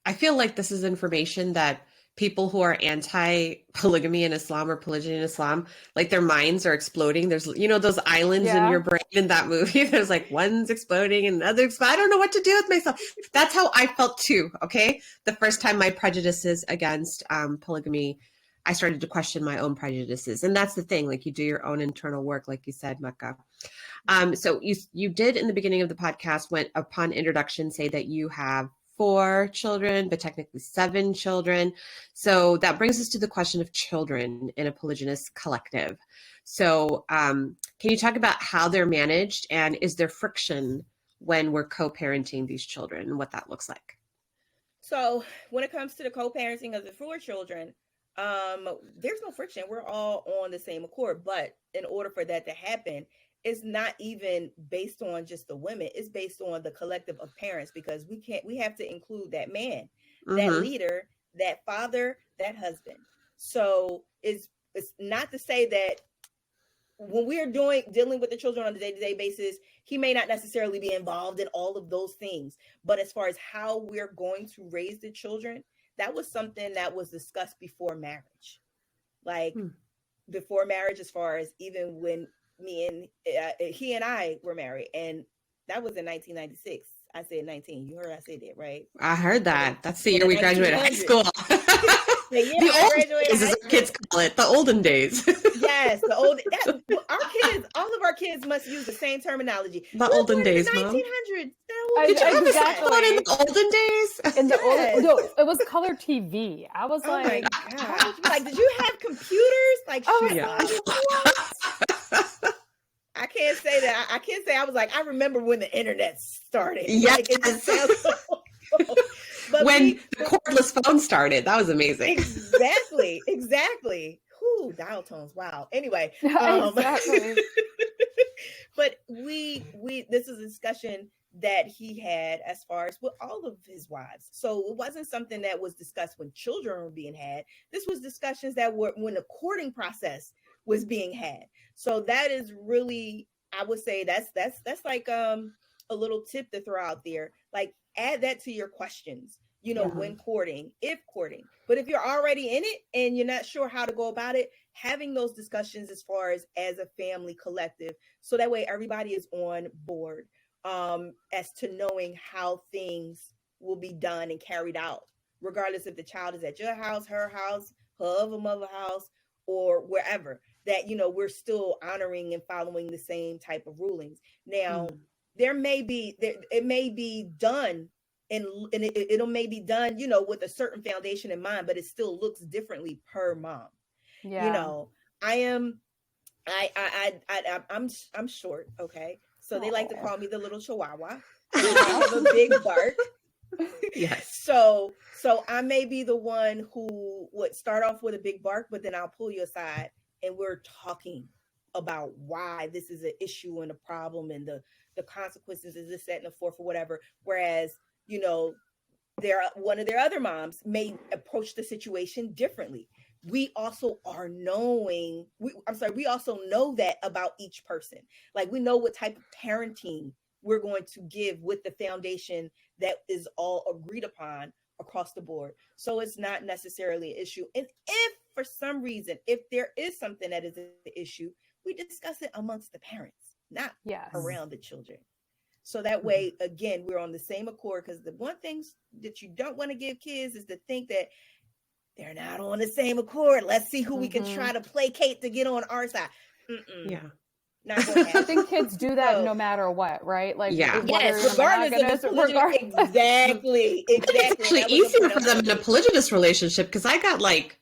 B: I feel like this is information that people who are anti-polygamy in Islam or polygyny in Islam, like their minds are exploding. There's, those islands in your brain in that movie. There's like one's exploding and the other's, I don't know what to do with myself. That's how I felt too. Okay. The first time my prejudices against polygamy, I started to question my own prejudices. And that's the thing, like you do your own internal work, like you said, Mecca. So you did in the beginning of the podcast, went upon introduction, say that you have 4 children, but technically 7 children. So that brings us to the question of children in a polygynous collective. So can you talk about how they're managed and is there friction when we're co-parenting these children and what that looks like?
D: So when it comes to the co-parenting of the 4 children, there's no friction. We're all on the same accord. But in order for that to happen, it's not even based on just the women. It's based on the collective of parents because we have to include that man, that leader, that father, that husband. So it's not to say that when we are dealing with the children on a day-to-day basis, he may not necessarily be involved in all of those things. But as far as how we're going to raise the children, that was something that was discussed before marriage. Like before marriage, as far as even when he and I were married, and that was in 1996. I said 19. You heard I said that, right?
B: I heard that. That's the year we graduated high school. The old days, as kids call it, the olden days.
D: Yes, the old. All of our kids must use the same terminology.
B: The olden days,
D: Mom. 1900s.
B: Did you have a cell phone in the olden days?
C: In the no, it was color TV. I was like,
D: my God. Like, did you have computers? Like, I can't say that. I can't say I was like, I remember when the internet started.
B: Yes.
D: Like, it just sounds so but
B: when the cordless phone started, that was amazing.
D: Exactly. Whew, dial tones. Wow. Anyway.
C: Exactly.
D: But this is a discussion that he had as far as with all of his wives. So it wasn't something that was discussed when children were being had. This was discussions that were when the courting process was being had. So that is really, I would say that's like a little tip to throw out there. Like add that to your questions. when courting, if courting. But if you're already in it and you're not sure how to go about it, having those discussions as far as a family collective, so that way everybody is on board as to knowing how things will be done and carried out, regardless if the child is at your house, her other mother house, or wherever, that, we're still honoring and following the same type of rulings. Now, it may be done and it'll may be done, with a certain foundation in mind, but it still looks differently per mom. I'm short. Okay. So they like to call me the little chihuahua. I have a big bark.
B: Yes.
D: So I may be the one who would start off with a big bark, but then I'll pull you aside and we're talking about why this is an issue and a problem and the consequences is this, that, and the fourth, or whatever. Whereas, one of their other moms may approach the situation differently. We also know that about each person. Like, we know what type of parenting we're going to give with the foundation that is all agreed upon across the board. So it's not necessarily an issue. And if for some reason, if there is something that is an issue, we discuss it amongst the parents, not around the children. So that way, again, we're on the same accord, because the one thing that you don't want to give kids is to think that they're not on the same accord. Let's see who we can try to placate to get on our side.
B: Yeah.
D: Not gonna happen.
C: I think kids do that no matter what, right? Like,
D: regardless of the exactly.
B: It's actually easier for them in a polygynous relationship, because I got like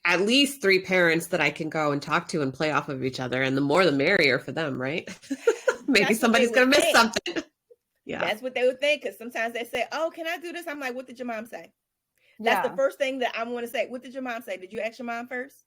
B: at least 3 parents that I can go and talk to and play off of each other, and the more the merrier for them, right? Maybe somebody's gonna miss something. Yeah,
D: that's what they would think, because sometimes they say, "Oh, can I do this?" I'm like, "What did your mom say?" That's the first thing that I'm going to say. What did your mom say? Did you ask your mom first?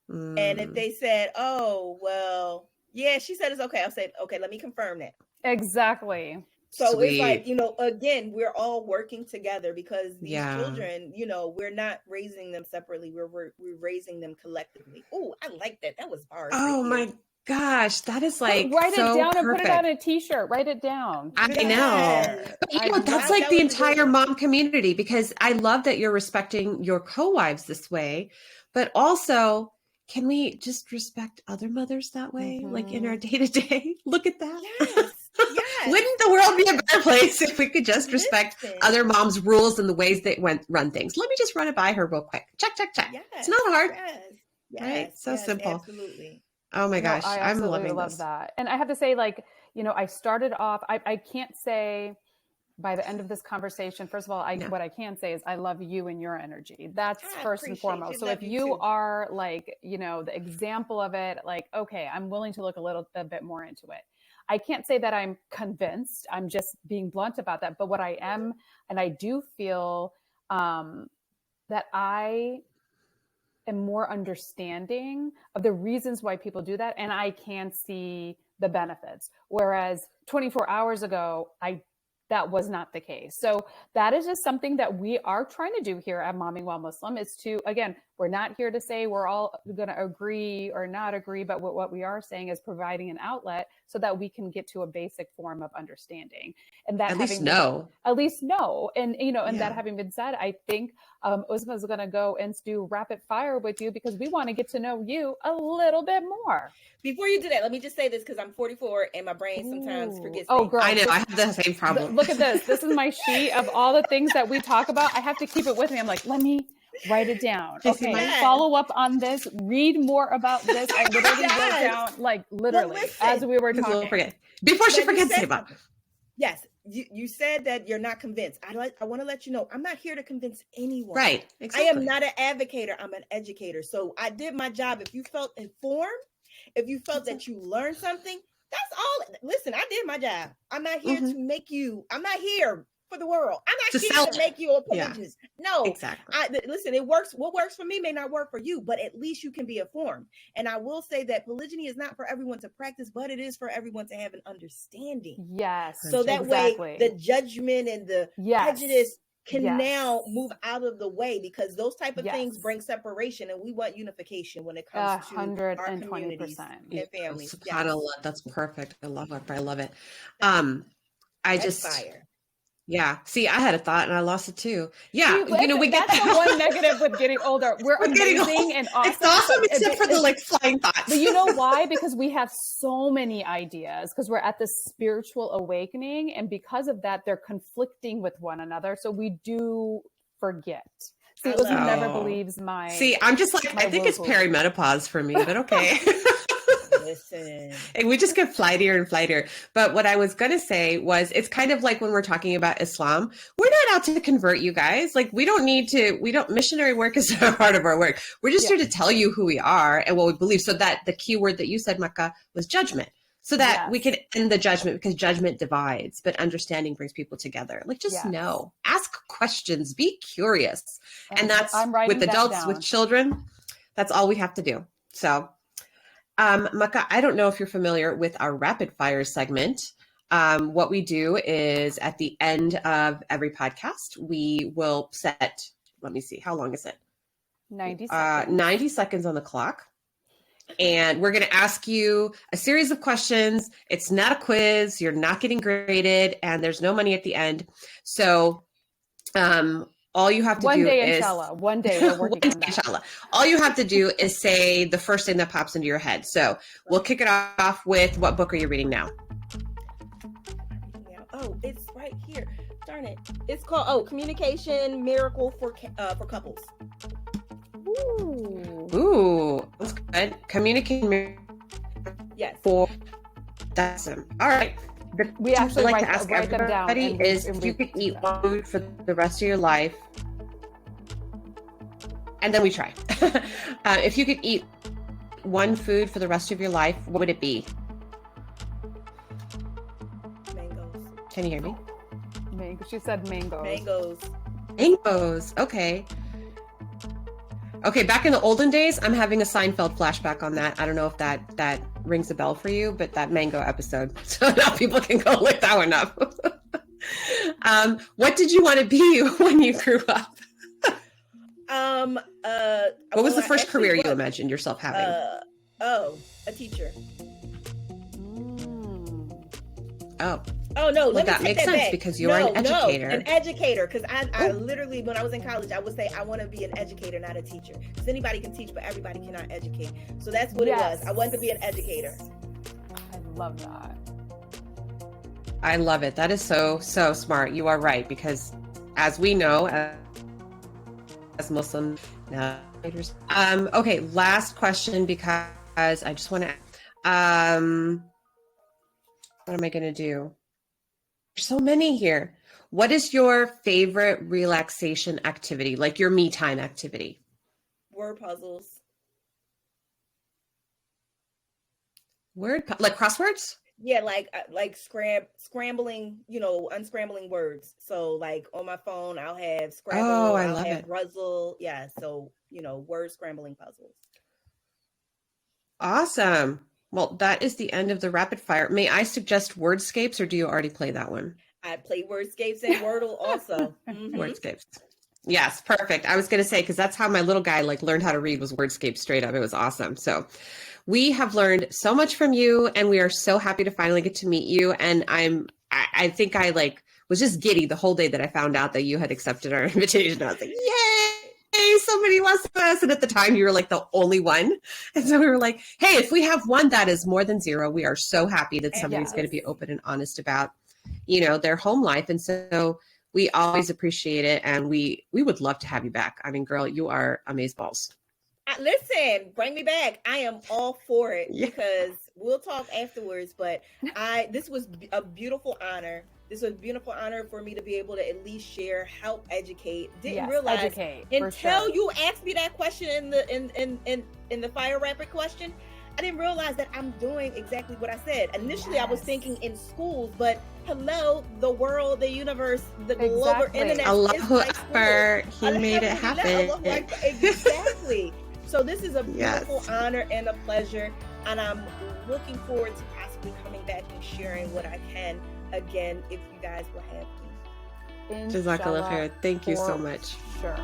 D: And if they said, "Oh, well, yeah, she said it's okay," I'll say, "Okay, let me confirm that."
C: Exactly.
D: So Sweet. It's like, again, we're all working together, because these children, we're not raising them separately. We're raising them collectively. Oh, I like that. That was bars.
B: Oh my gosh, that is like
C: write
B: so
C: it down
B: perfect.
C: And put it on a t-shirt. Write it down.
B: I know. But that's like the entire mom community, because I love that you're respecting your co-wives this way, but also, can we just respect other mothers that way? Like in our day-to-day? Look at that.
D: Yes.
B: Wouldn't the world be a better place if we could just respect other moms' rules and the ways they run things? Let me just run it by her real quick. Check.
D: Yes.
B: It's not hard.
D: Yes.
B: Right? So simple.
D: Absolutely.
B: Oh my gosh.
C: I
B: I'm loving
C: love
B: this.
C: that. And I have to say, like, I started off, I can't say by the end of this conversation, first of all, what I can say is I love you and your energy. That's first and foremost. So if you are like, the example of it, like, okay, I'm willing to look a bit more into it. I can't say that I'm convinced. I'm just being blunt about that. But what I am, and I do feel that I am more understanding of the reasons why people do that. And I can see the benefits. Whereas 24 hours ago, that was not the case. So that is just something that we are trying to do here at Mommyingwhilemuslim, is to, again, we're not here to say we're all going to agree or not agree, but what we are saying is providing an outlet so that we can get to a basic form of understanding. And that
B: at least know.
C: And, that having been said, I think Uzma is going to go and do rapid fire with you, because we want to get to know you a little bit more.
D: Before you do that, let me just say this, because I'm 44 and my brain sometimes forgets
C: things.
D: Girl,
B: I know. I have the same problem.
C: Look at this. This is my sheet of all the things that we talk about. I have to keep it with me. I'm like, let me write it down. Okay, follow up on this. Read more about this. I literally wrote down, like, literally, as we were talking.
B: Before she forgets, Saba.
D: Yes. You said that you're not convinced. I want to let you know, I'm not here to convince anyone.
B: Right. Exactly.
D: I am not an advocator. I'm an educator. So I did my job. If you felt informed, if you felt that you learned something, that's all. Listen, I did my job. I'm not here to make you. I'm not here for the world. I'm not here to make you a polygynist. No,
B: exactly.
D: Listen, it works. What works for me may not work for you, but at least you can be informed. And I will say that polygyny is not for everyone to practice, but it is for everyone to have an understanding.
C: Yes.
D: So that way, the judgment and the prejudice can now move out of the way, because those type of things bring separation, and we want unification when it comes to our communities and families.
B: SubhanAllah, that's perfect. I love it. I love it.
D: Fire.
B: Yeah. See, I had a thought and I lost it too. Yeah.
C: See,
B: we get
C: that's the one negative with getting older. We're amazing and awesome.
B: It's awesome except for the flying thoughts.
C: But you know why? Because we have so many ideas, because we're at this spiritual awakening. And because of that, they're conflicting with one another. So we do forget. See, Uzma never believes my...
B: See, I'm just like, I think it's perimenopause for me, but okay.
D: Listen.
B: And we just get flightier and flightier. But what I was going to say was, it's kind of like when we're talking about Islam, we're not out to convert you guys. Like, missionary work is not part of our work. We're just here to tell you who we are and what we believe. So that the key word that you said, Mecca, was judgment. So that we can end the judgment, because judgment divides, but understanding brings people together. Like, just know, ask questions, be curious. And that's with adults, with children, that's all we have to do. So, Mecca, I don't know if you're familiar with our rapid fire segment. What we do is at the end of every podcast, we will set, let me see, how long is it?
C: 90 seconds.
B: 90 seconds on the clock. And we're going to ask you a series of questions. It's not a quiz. You're not getting graded, and there's no money at the end. So, all you have to do is...
C: One day, inshallah. One day, we're working on that.
B: Inshallah. All you have to do is say the first thing that pops into your head. So we'll kick it off with, what book are you reading now?
D: Oh, it's right here. Darn it. It's called, Communication Miracle for Couples.
B: Ooh, that's good. Communicating.
D: Yes.
B: That's them. All right.
C: We actually
B: like to ask
C: write them down.
B: Is if you could eat one food for the rest of your life, and then we try. If you could eat one food for the rest of your life, what would it be?
D: Mangoes.
B: Can you hear me?
C: She said mangoes.
B: Mangoes. Okay. Okay, back in the olden days, I'm having a Seinfeld flashback on that. I don't know if that rings a bell for you, but that mango episode. So now people can go look that one up. What did you want to be when you grew up? What was the first career you imagined yourself having?
D: A teacher.
B: Oh
D: no,
B: well, that makes sense back. Because you're an educator.
D: An educator. Because I literally, when I was in college, I would say I want to be an educator, not a teacher. Because anybody can teach, but everybody cannot educate. So that's what it was. I wanted to be an educator.
C: I love that.
B: I love it. That is so smart. You are right, because as we know, as Muslim okay, last question, because I just want to what am I going to do? There's so many here. What is your favorite relaxation activity, like your me time activity?
D: Word puzzles.
B: Like crosswords?
D: Yeah, like scrambling, unscrambling words. So like on my phone, I'll have Scrabble.
B: Oh, I'll have
D: Ruzzle. Yeah, so word scrambling puzzles.
B: Awesome. Well, that is the end of the rapid fire. May I suggest Wordscapes, or do you already play that one?
D: I play Wordscapes and Wordle also.
B: Mm-hmm. Wordscapes. Yes, perfect. I was going to say, because that's how my little guy learned how to read, was Wordscapes straight up. It was awesome. So we have learned so much from you, and we are so happy to finally get to meet you. And I think I was just giddy the whole day that I found out that you had accepted our invitation. I was like, yay! Somebody wants us. And at the time you were the only one. And so we were like, hey, if we have one, that is more than zero. We are so happy that somebody's going to be open and honest about, their home life. And so we always appreciate it. And we would love to have you back. I mean, girl, you are amazeballs.
D: Listen, bring me back. I am all for it because we'll talk afterwards. But this was a beautiful honor. This was a beautiful honor for me to be able to at least share, help educate. Didn't realize until you asked me that question in the fire rapid question. I didn't realize that I'm doing exactly what I said. Initially, I was thinking in schools, but hello, the world, the universe, the global internet.
B: Allahu Akbar. He made it happen.
D: Exactly. So this is a beautiful honor and a pleasure, and I'm looking forward to possibly coming back and sharing what I can again, if you guys will have me.
B: Jazakallah khair. Thank you so much.
C: Sure.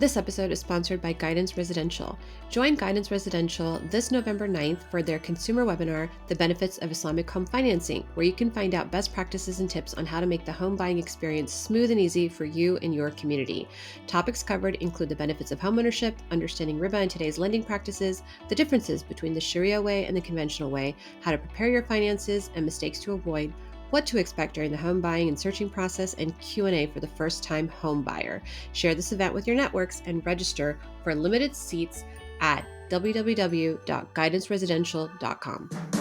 B: This episode is sponsored by Guidance Residential. Join Guidance Residential this November 9th for their consumer webinar, The Benefits of Islamic Home Financing, where you can find out best practices and tips on how to make the home buying experience smooth and easy for you and your community. Topics covered include the benefits of homeownership, understanding riba and today's lending practices, the differences between the Sharia way and the conventional way, how to prepare your finances and mistakes to avoid, what to expect during the home buying and searching process, and Q&A for the first-time home buyer. Share this event with your networks and register for limited seats at www.guidanceresidential.com.